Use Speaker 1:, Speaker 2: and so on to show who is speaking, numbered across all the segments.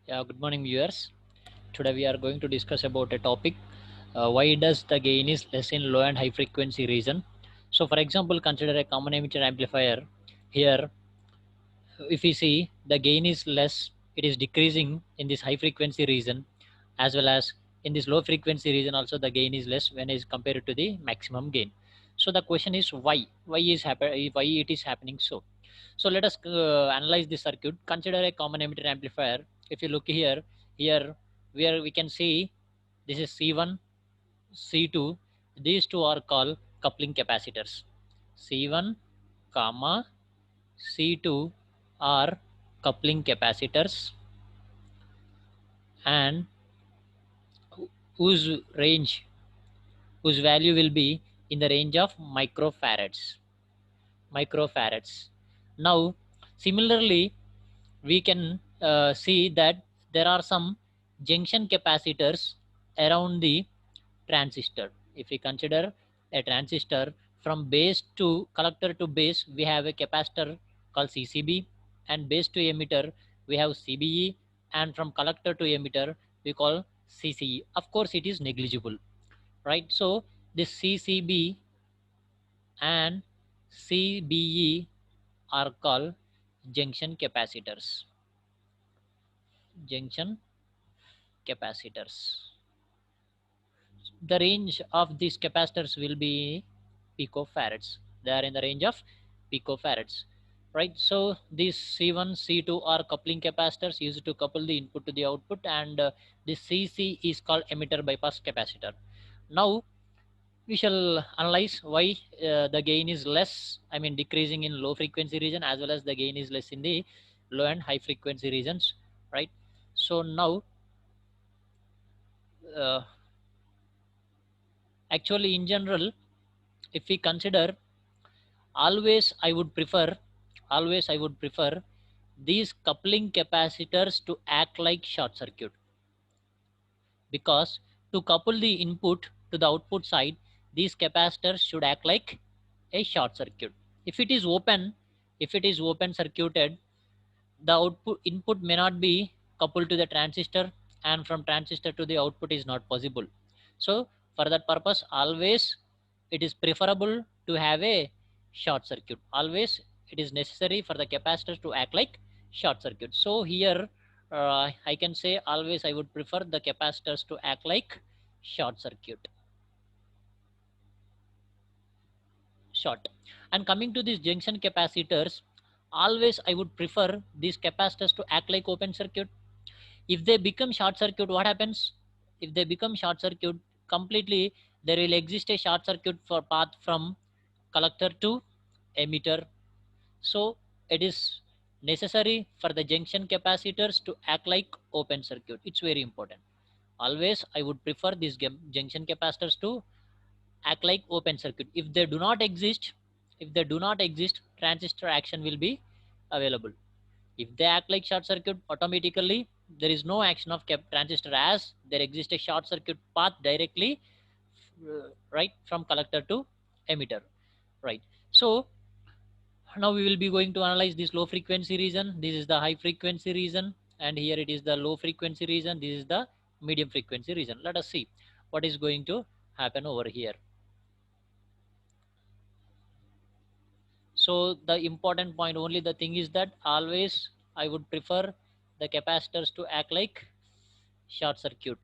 Speaker 1: Yeah, good morning, viewers. Today we are going to discuss about a topic: why does the gain is less in low and high frequency region? So, for example, consider a common emitter amplifier. Here, if we see the gain is less, it is decreasing in this high frequency region, as well as in this low frequency region. Also, the gain is less when is compared to the maximum gain. So, the question is why? Why it is happening so? So let us analyze the circuit. Consider a common emitter amplifier. If you look here where we can see this is C1, C2. These two are called coupling capacitors. C1, comma C2 are coupling capacitors, and whose range, whose value will be in the range of microfarads. Now, similarly, we can see that there are some junction capacitors around the transistor. If we consider a transistor from base to collector to base, we have a capacitor called CCB, and base to emitter we have CBE, and from collector to emitter we call CCE. Of course, it is negligible, right? So this CCB and CBE are called junction capacitors. Junction capacitors. The range of these capacitors will be picofarads. They are in the range of picofarads, right? So these C1, C2 are coupling capacitors used to couple the input to the output, and this CC is called emitter bypass capacitor. Now we shall analyze why the gain is less, I mean decreasing in low frequency region, as well as the gain is less in the low and high frequency regions, right? So now uh, actually in general, if we consider, always I would prefer always I would prefer these coupling capacitors to act like short circuit, because to couple the input to the output side, these capacitors should act like a short circuit. If it is open, if it is open circuited, the output input may not be coupled to the transistor, and from transistor to the output is not possible. So for that purpose, always it is preferable to have a short circuit. Always it is necessary for the capacitors to act like short circuit. So here I can say always I would prefer the capacitors to act like short circuit. Short. And coming to these junction capacitors, always I would prefer these capacitors to act like open circuit. If they become short circuit, what happens? If they become short circuit completely, there will exist a short circuit for path from collector to emitter. So it is necessary for the junction capacitors to act like open circuit. It's very important. Always I would prefer these junction capacitors to act like open circuit. If they do not exist, transistor action will be available. If they act like short circuit, automatically there is no action of transistor, as there exists a short circuit path directly right from collector to emitter, right? So now we will be going to analyze this low frequency region. This is the high frequency region, and here it is the low frequency region. This is the medium frequency region. Let us see what is going to happen over here. So the important point, only the thing is that always I would prefer the capacitors to act like short circuit,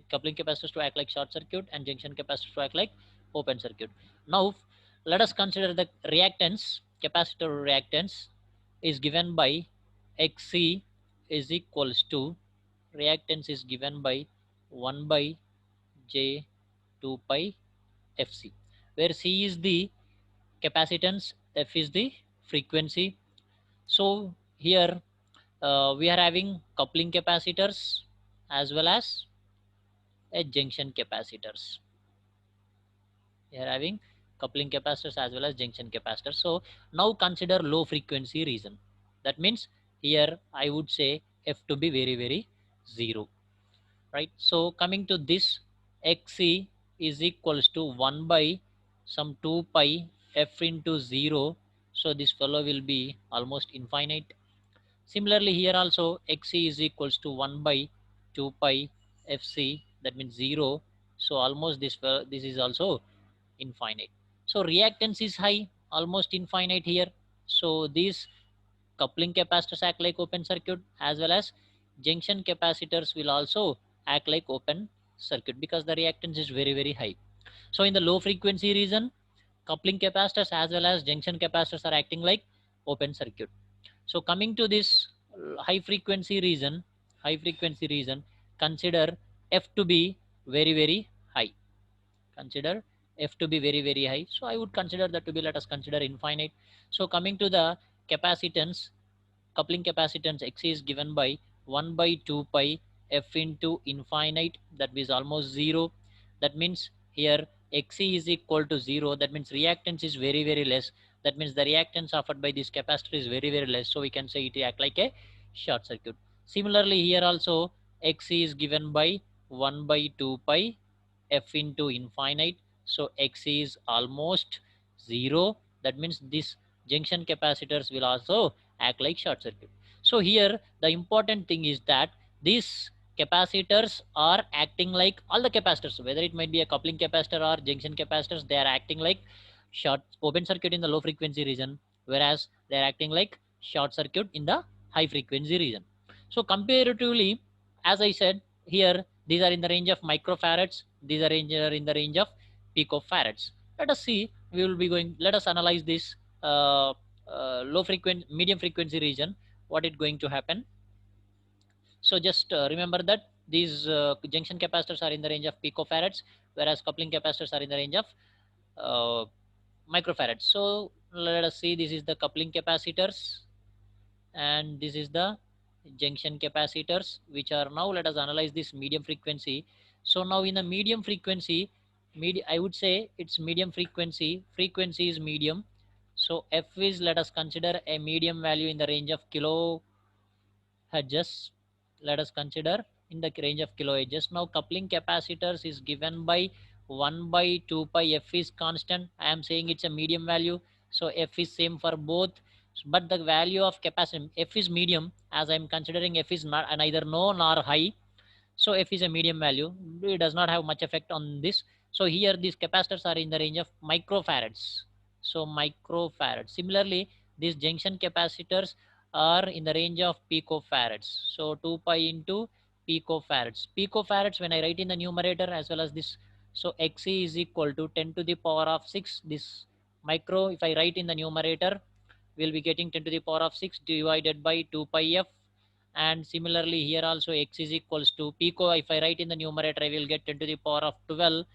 Speaker 1: coupling capacitors to act like short circuit, and junction capacitors to act like open circuit. Now let us consider the reactance. Capacitor reactance is given by Xc is equals to, reactance is given by 1 by J 2 pi Fc, where C is the capacitance, F is the frequency. So here we are having coupling capacitors as well as a junction capacitors. We are having coupling capacitors as well as junction capacitors. So now consider low frequency region. That means here I would say F to be very zero, right? So coming to this, Xc is equals to 1 by some 2 pi F into 0. So this fellow will be almost infinite. Similarly here also Xc is equals to 1 by 2 pi Fc, that means 0. So almost this is also infinite. So reactance is high, almost infinite here. So these coupling capacitors act like open circuit, as well as junction capacitors will also act like open circuit because the reactance is very high. So in the low frequency region, coupling capacitors as well as junction capacitors are acting like open circuit. So coming to this high frequency region, consider F to be very high. Consider F to be very high. So I would consider that to be, let us consider infinite. So coming to the capacitance, coupling capacitance X is given by 1 by 2 pi F into infinite, that is almost 0. That means here Xc is equal to 0. That means reactance is very less. That means the reactance offered by this capacitor is very less. So we can say it act like a short circuit. Similarly here also Xc is given by 1 by 2 pi F into infinite. So Xc is almost 0. That means this junction capacitors will also act like short circuit. So here the important thing is that these capacitors are acting like all the capacitors, whether it might be a coupling capacitor or junction capacitors, they are acting like short open circuit in the low frequency region, whereas they are acting like short circuit in the high frequency region. So comparatively, as I said here, these are in the range of microfarads, these are in the range of picofarads. Let us see, we will be going, let us analyze this uh, low frequency medium frequency region, what is going to happen. So just remember that these junction capacitors are in the range of picofarads, whereas coupling capacitors are in the range of uh, microfarads. So let us see, this is the coupling capacitors and this is the junction capacitors, which are now, let us analyze this medium frequency. So now in the medium frequency, I would say it's medium frequency is medium. So F is, let us consider a medium value in the range of kilohertz. Let us consider in the range of kilohertz. Now coupling capacitors is given by 1 by 2 pi. F is constant, I am saying it's a medium value, so F is same for both. But the value of capacitance, F is medium, as I'm considering F is not neither low nor high, so F is a medium value, it does not have much effect on this. So here these capacitors are in the range of microfarads. So microfarads. Similarly, these junction capacitors are in the range of picofarads. So 2 pi into picofarads. Picofarads, when I write in the numerator as well as this, so Xc is equal to 10 to the power of 6. This micro, if I write in the numerator, we'll be getting 10 to the power of 6 divided by 2 pi f. And similarly here also X is equals to pico, if I write in the numerator I will get 10 to the power of 12.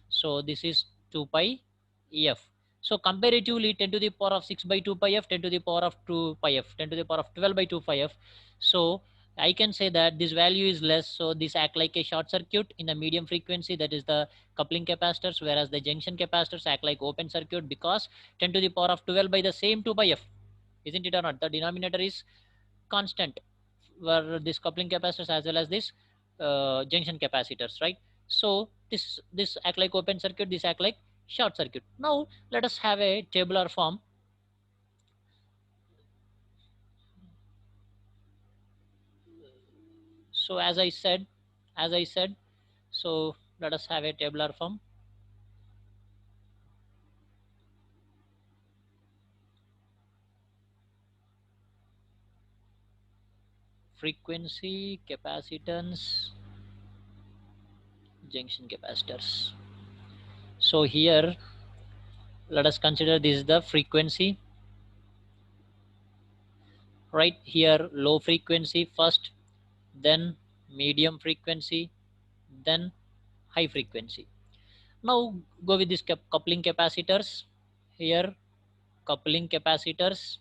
Speaker 1: So this is 2 pi f. So comparatively 10 to the power of 6 by 2 pi f, 10 to the power of 2 pi f, 10 to the power of 12 by 2 pi f. So I can say that this value is less, so this act like a short circuit in the medium frequency, that is the coupling capacitors, whereas the junction capacitors act like open circuit because 10 to the power of 12 by the same 2 pi f, isn't it or not? The denominator is constant were this coupling capacitors as well as this junction capacitors, right? So this act like open circuit, this act like short circuit. Now let us have a tabular form. So as I said, so let us have a tabular form. Frequency, capacitance, junction capacitors. So here let us consider this is the frequency, right? Here low frequency first, then medium frequency, then high frequency. Now go with this coupling capacitors. Here coupling capacitors.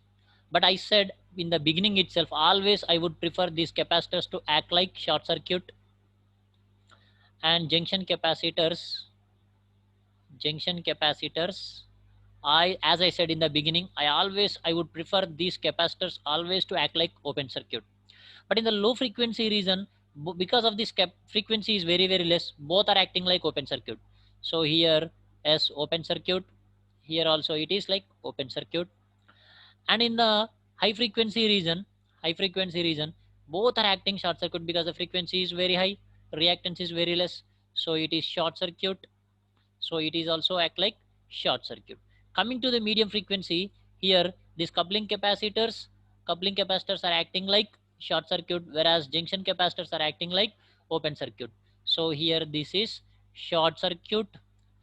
Speaker 1: But I said in the beginning itself, always I would prefer these capacitors to act like short circuit, and junction capacitors, I, as I said in the beginning, I would prefer these capacitors always to act like open circuit. But in the low frequency region, because of this frequency is very less, both are acting like open circuit. So here as open circuit, here also it is like open circuit. And in the high frequency region, high frequency region, both are acting short circuit because the frequency is very high, reactance is very less, so it is short circuit. So it is also act like short circuit. Coming to the medium frequency, here these coupling capacitors are acting like short circuit, whereas junction capacitors are acting like open circuit. So here this is short circuit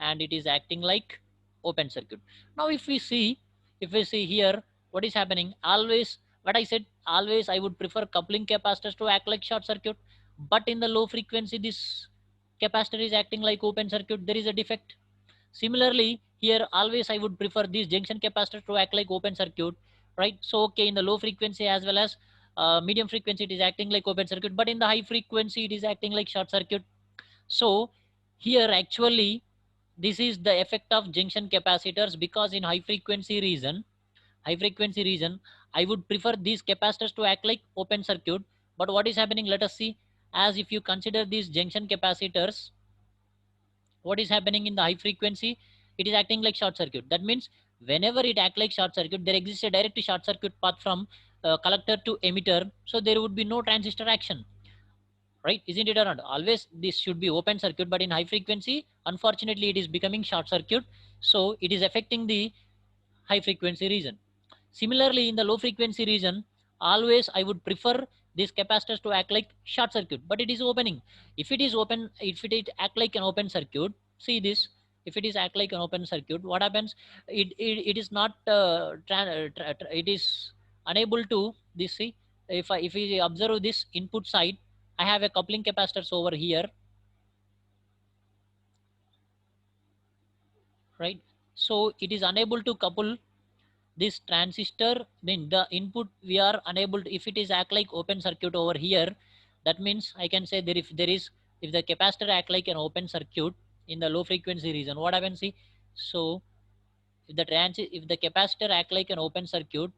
Speaker 1: and it is acting like open circuit. Now if we see here what is happening, always what I said, always I would prefer coupling capacitors to act like short circuit, but in the low frequency this capacitor is acting like open circuit, there is a defect. Similarly, here always I would prefer these junction capacitors to act like open circuit, right? So okay, in the low frequency as well as medium frequency it is acting like open circuit, but in the high frequency it is acting like short circuit. So here actually this is the effect of junction capacitors, because in high frequency region I would prefer these capacitors to act like open circuit. But what is happening, let us see. As if you consider these junction capacitors, what is happening in the high frequency, it is acting like short circuit. That means whenever it act like short circuit, there exists a direct short circuit path from collector to emitter, so there would be no transistor action, right? Isn't it or not? Always this should be open circuit, but in high frequency unfortunately it is becoming short circuit, so it is affecting the high frequency region. Similarly, in the low frequency region, always I would prefer these capacitors to act like short circuit, but it is opening. If it is open, if it is act like an open circuit, see this. If it is act like an open circuit, what happens? It is not it is unable to this. See, if we observe this input side, I have a coupling capacitors over here, right? So it is unable to couple this transistor, then the input we are unable to, if it is act like open circuit over here, that means I can say that if the capacitor act like an open circuit in the low frequency region, what happens? See, so if the capacitor act like an open circuit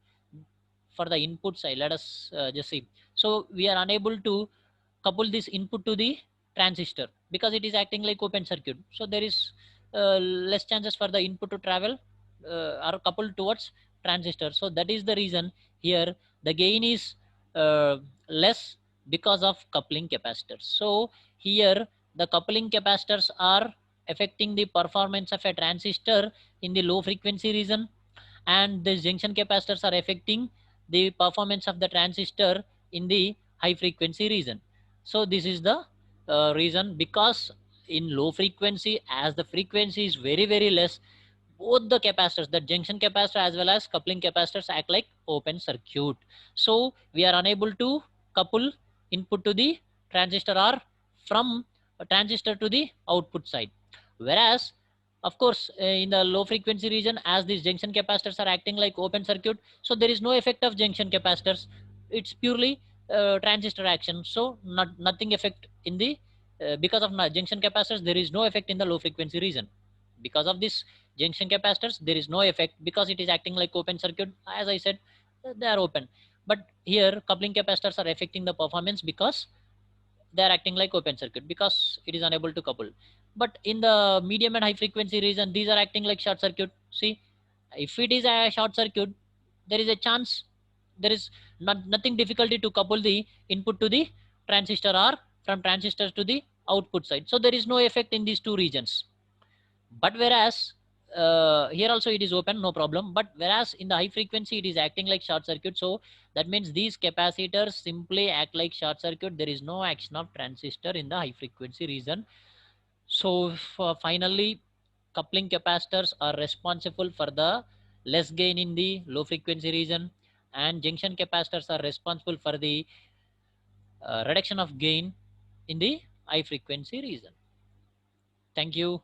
Speaker 1: for the input side, let us just see. So we are unable to couple this input to the transistor because it is acting like open circuit, so there is less chances for the input to travel or coupled towards transistor. So that is the reason here the gain is less because of coupling capacitors. So here the coupling capacitors are affecting the performance of a transistor in the low frequency region, and the junction capacitors are affecting the performance of the transistor in the high frequency region. So this is the reason, because in low frequency, as the frequency is very less, both the capacitors, the junction capacitor as well as coupling capacitors, act like open circuit. So we are unable to couple input to the transistor or from a transistor to the output side. Whereas of course in the low frequency region, as these junction capacitors are acting like open circuit, so there is no effect of junction capacitors, it's purely transistor action. So nothing effect in the because of junction capacitors, there is no effect in the low frequency region. Because of this junction capacitors, there is no effect because it is acting like open circuit. As I said, they are open. But here coupling capacitors are affecting the performance because they are acting like open circuit, because it is unable to couple. But in the medium and high frequency region, these are acting like short circuit. See, if it is a short circuit, there is a chance, there is nothing difficulty to couple the input to the transistor or from transistors to the output side, so there is no effect in these two regions. But whereas here also it is open, no problem, but whereas in the high frequency it is acting like short circuit, so that means these capacitors simply act like short circuit, there is no action of transistor in the high frequency region. So finally, coupling capacitors are responsible for the less gain in the low frequency region, and junction capacitors are responsible for the reduction of gain in the high frequency region. Thank you.